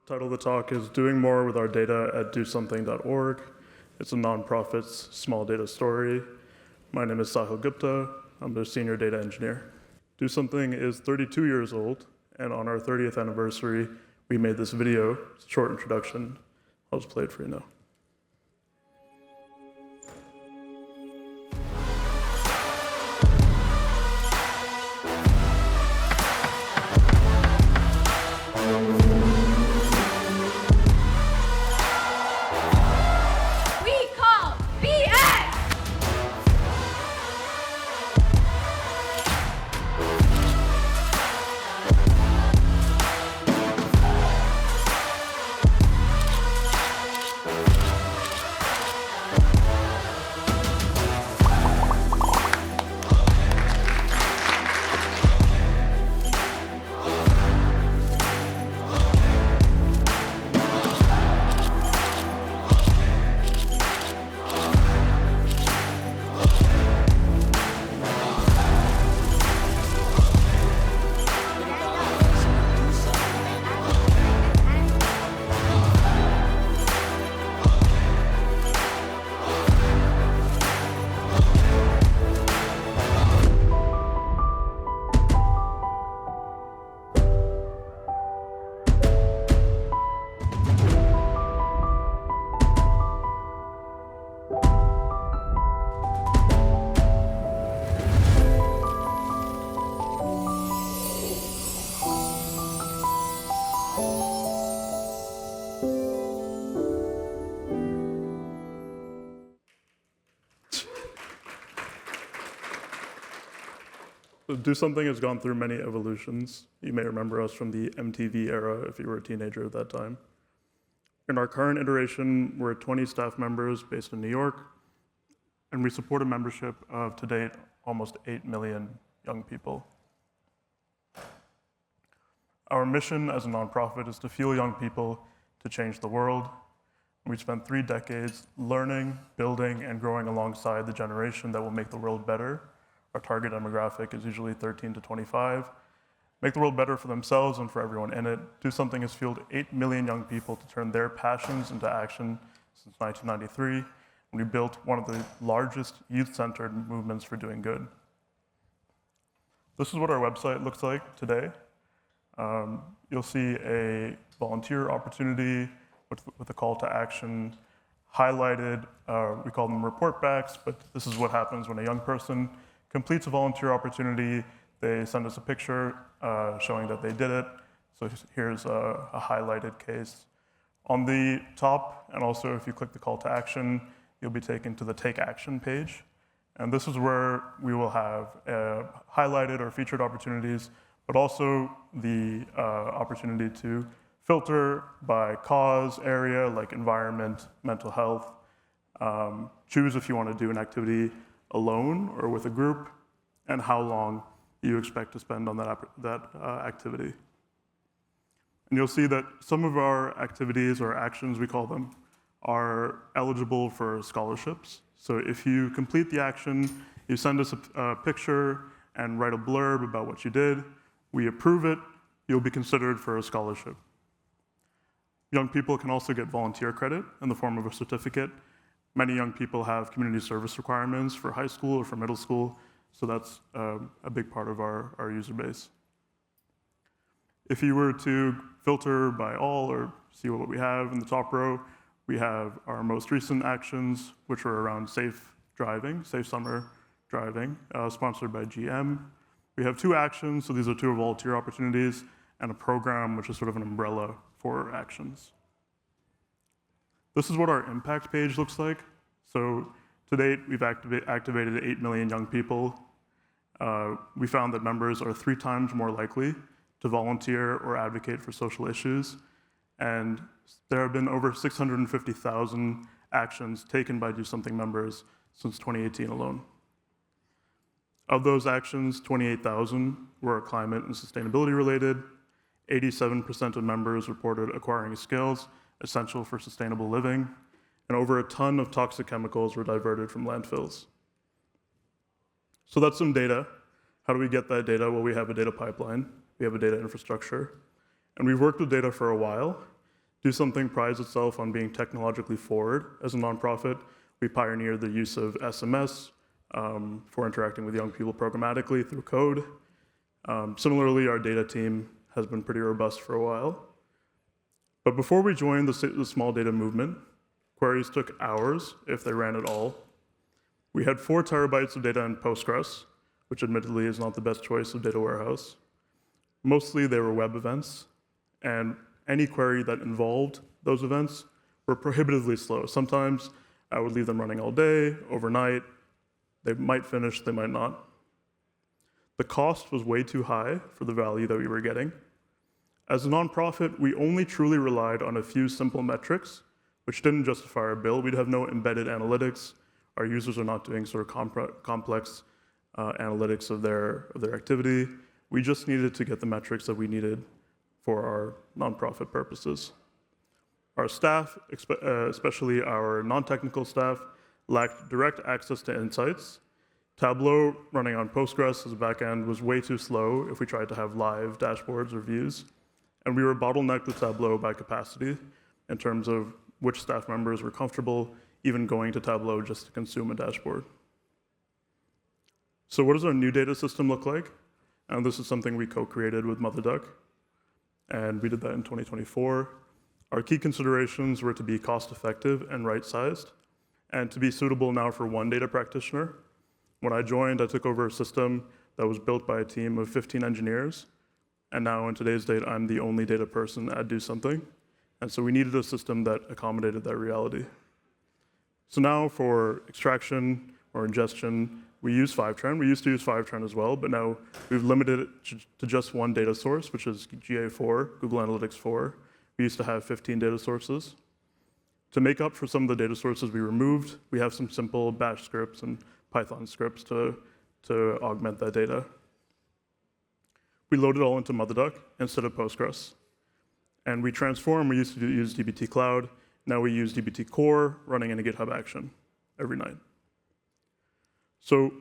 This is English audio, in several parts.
title of the talk is Doing More with Our Data at DoSomething.org. It's a nonprofit's small data story. My name is Sahil Gupta. I'm the senior data engineer. DoSomething is 32 years old, and on our 30th anniversary, we made this video. It's a short introduction. I'll just play it for you now. So DoSomething has gone through many evolutions. You may remember us from the MTV era if you were a teenager at that time. In our current iteration, we're 20 staff members based in New York, and we support a membership of, to date, almost 8 million young people. Our mission as a nonprofit is to fuel young people to change the world. We spent 3 decades learning, building, and growing alongside the generation that will make the world better. Our target demographic is usually 13 to 25. Make the world better for themselves and for everyone in it. DoSomething has fueled 8 million young people to turn their passions into action since 1993, when we built one of the largest youth-centered movements for doing good. This is what our website looks like today. You'll see a volunteer opportunity with a call to action highlighted. We call them report backs, but this is what happens when a young person completes a volunteer opportunity. They send us a picture showing that they did it. So here's a highlighted case. On the top, and also if you click the call to action, you'll be taken to the Take Action page. And this is where we will have highlighted or featured opportunities, but also the opportunity to filter by cause, area, like environment, mental health. Choose if you want to do an activity alone or with a group, and how long you expect to spend on that activity. And you'll see that some of our activities, or actions we call them, are eligible for scholarships. So if you complete the action, you send us a picture and write a blurb about what you did, we approve it, you'll be considered for a scholarship. Young people can also get volunteer credit in the form of a certificate. Many young people have community service requirements for high school or for middle school, so that's a big part of our user base. If you were to filter by all or see what we have in the top row, we have our most recent actions, which are around safe driving, safe summer driving, sponsored by GM. We have 2 actions, so these are 2 volunteer opportunities, and a program, which is sort of an umbrella for actions. This is what our impact page looks like. So to date, we've activated 8 million young people. We found that members are 3 times more likely to volunteer or advocate for social issues. And there have been over 650,000 actions taken by DoSomething members since 2018 alone. Of those actions, 28,000 were climate and sustainability related. 87% of members reported acquiring skills essential for sustainable living, and over a ton of toxic chemicals were diverted from landfills. So that's some data. How do we get that data? Well, we have a data pipeline. We have a data infrastructure. And we've worked with data for a while. DoSomething prides itself on being technologically forward. As a nonprofit, we pioneered the use of SMS for interacting with young people programmatically through code. Similarly, our data team has been pretty robust for a while. But before we joined the small data movement, queries took hours if they ran at all. We had 4 terabytes of data in Postgres, which admittedly is not the best choice of data warehouse. Mostly they were web events, and any query that involved those events were prohibitively slow. Sometimes I would leave them running all day, overnight. They might finish, they might not. The cost was way too high for the value that we were getting. As a nonprofit, we only truly relied on a few simple metrics, which didn't justify our bill. We'd have no embedded analytics. Our users are not doing sort of complex analytics of their activity. We just needed to get the metrics that we needed for our nonprofit purposes. Our staff, especially our non-technical staff, lacked direct access to insights. Tableau running on Postgres as a backend was way too slow if we tried to have live dashboards or views. And we were bottlenecked with Tableau by capacity in terms of which staff members were comfortable even going to Tableau just to consume a dashboard. So what does our new data system look like? And this is something we co-created with MotherDuck, and we did that in 2024. Our key considerations were to be cost-effective and right-sized, and to be suitable now for one data practitioner. When I joined, I took over a system that was built by a team of 15 engineers, and now in today's date, I'm the only data person at DoSomething. And so we needed a system that accommodated that reality. So now for extraction or ingestion, we use Fivetran. We used to use Fivetran as well, but now we've limited it to just one data source, which is GA4, Google Analytics 4. We used to have 15 data sources. To make up for some of the data sources we removed, we have some simple bash scripts and Python scripts to augment that data. We load it all into MotherDuck instead of Postgres. And we transform. We used to use dbt Cloud. Now we use dbt Core running in a GitHub action every night. So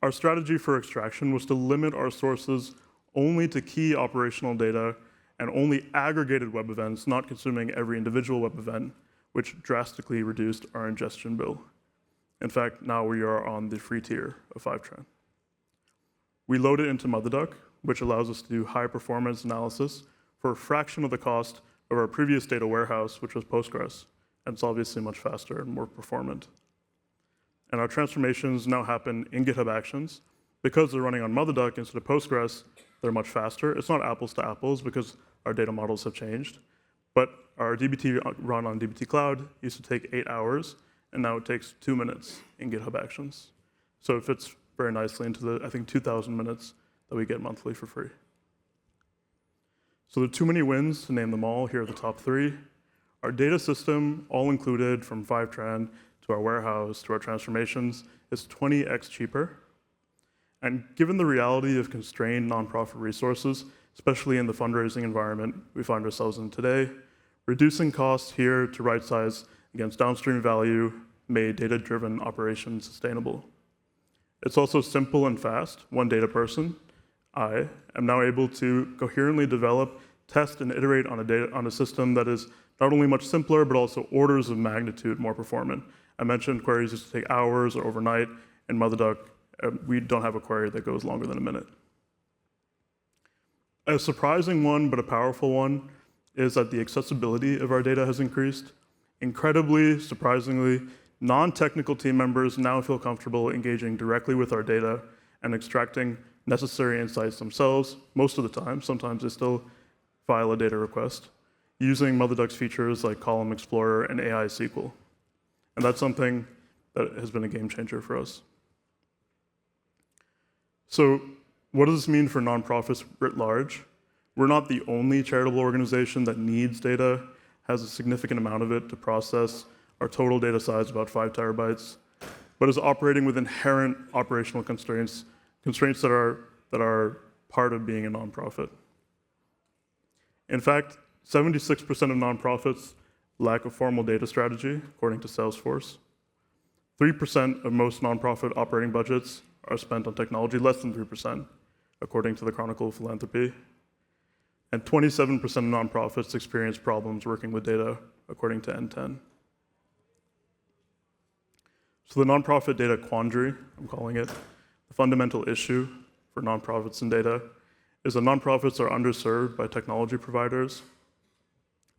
our strategy for extraction was to limit our sources only to key operational data and only aggregated web events, not consuming every individual web event, which drastically reduced our ingestion bill. In fact, now we are on the free tier of Fivetran. We load it into MotherDuck, which allows us to do high performance analysis for a fraction of the cost of our previous data warehouse, which was Postgres, and it's obviously much faster and more performant. And our transformations now happen in GitHub Actions. Because they're running on MotherDuck instead of Postgres, they're much faster. It's not apples to apples because our data models have changed. But our dbt run on dbt Cloud used to take 8 hours, and now it takes 2 minutes in GitHub Actions. So it fits very nicely into the, I think, 2,000 minutes that we get monthly for free. So there are too many wins to name them all. Here are the top 3. Our data system, all included from Fivetran to our warehouse to our transformations, is 20x cheaper. And given the reality of constrained nonprofit resources, especially in the fundraising environment we find ourselves in today, reducing costs here to right size against downstream value made data-driven operations sustainable. It's also simple and fast. One data person, I am now able to coherently develop, test, and iterate on a system that is not only much simpler, but also orders of magnitude more performant. I mentioned queries used to take hours or overnight. In MotherDuck, we don't have a query that goes longer than a minute. A surprising one, but a powerful one, is that the accessibility of our data has increased. Incredibly, surprisingly, non-technical team members now feel comfortable engaging directly with our data and extracting necessary insights themselves, most of the time. Sometimes they still file a data request, using MotherDuck's features like Column Explorer and AI SQL. And that's something that has been a game changer for us. So what does this mean for nonprofits writ large? We're not the only charitable organization that needs data, has a significant amount of it to process. Our total data size about 5 terabytes, but is operating with inherent operational constraints that are part of being a nonprofit. In fact, 76% of nonprofits lack a formal data strategy, according to Salesforce. 3% of most nonprofit operating budgets are spent on technology, less than 3%, according to the Chronicle of Philanthropy. And 27% of nonprofits experience problems working with data, according to N10. So the nonprofit data quandary, I'm calling it, the fundamental issue for nonprofits and data is that nonprofits are underserved by technology providers.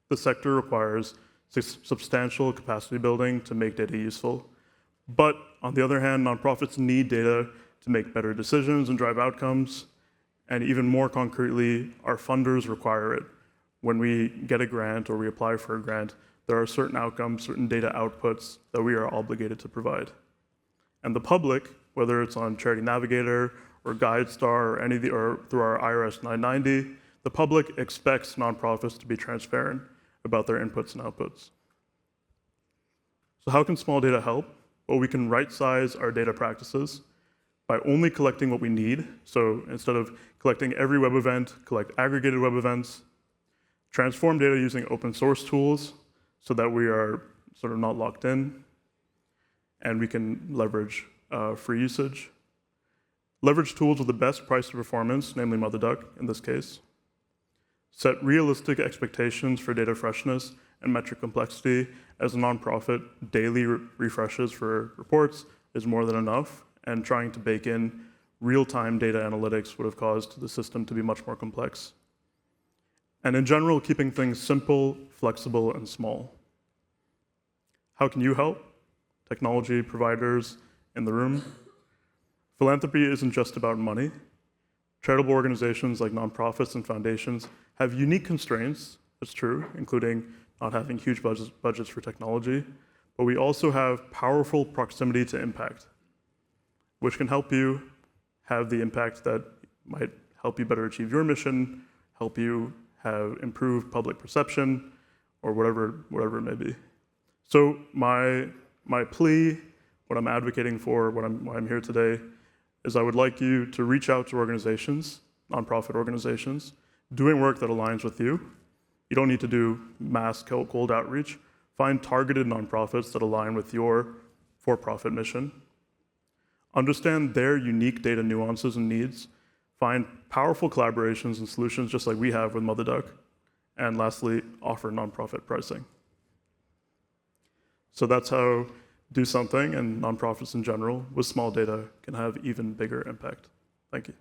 The sector requires substantial capacity building to make data useful. But on the other hand, nonprofits need data to make better decisions and drive outcomes. And even more concretely, our funders require it. When we get a grant or we apply for a grant, there are certain outcomes, certain data outputs that we are obligated to provide. And the public, whether it's on Charity Navigator or GuideStar or through our IRS 990, the public expects nonprofits to be transparent about their inputs and outputs. So how can small data help? Well, we can right-size our data practices by only collecting what we need. So instead of collecting every web event, collect aggregated web events, transform data using open source tools so that we are sort of not locked in, and we can leverage free usage. Leverage tools with the best price to performance, namely MotherDuck in this case. Set realistic expectations for data freshness and metric complexity. As a nonprofit, daily refreshes for reports is more than enough, and trying to bake in real-time data analytics would have caused the system to be much more complex. And in general, keeping things simple, flexible, and small. How can you help? Technology providers in the room. Philanthropy isn't just about money. Charitable organizations like nonprofits and foundations have unique constraints, that's true, including not having huge budgets for technology, but we also have powerful proximity to impact, which can help you have the impact that might help you better achieve your mission, help you have improved public perception, or whatever it may be. So my plea, what I'm advocating for, why I'm here today, is I would like you to reach out to organizations, nonprofit organizations, doing work that aligns with you. You don't need to do mass cold outreach. Find targeted nonprofits that align with your for-profit mission. Understand their unique data nuances and needs. Find powerful collaborations and solutions just like we have with MotherDuck. And lastly, offer nonprofit pricing. So that's how DoSomething and nonprofits in general with small data can have even bigger impact. Thank you.